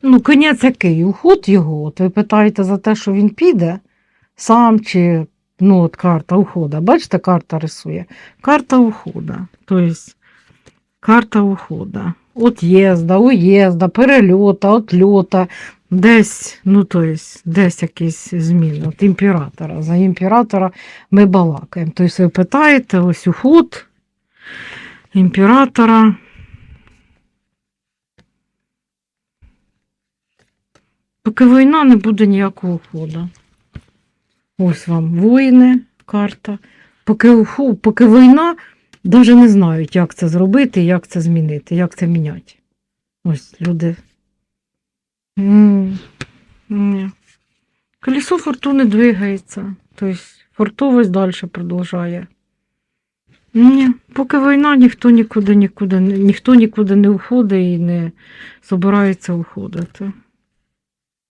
Ну, кінець який? Уход його. От ви питаєте за те, що він піде сам чи, ну, от карта ухода. Bачите, карта рисує? Карта ухода. Тобто, карта ухода. От'їзда, уїзда, перельота, отльота. Десь, ну, тобто, десь якісь зміни. От імператора. За імператора ми балакаємо. Тобто, ви питаєте, ось уход імператора. Поки війна, не буде ніякого уходу. Ось вам воїни, карта. Поки війна, навіть не знають, як це зробити, як це змінити, як це міняти. Ось люди. Ні. Колесо фортуни двигається. Тобто фартовість далі продовжує. Ні, поки війна, ніхто нікуди не уходить і не збирається уходити.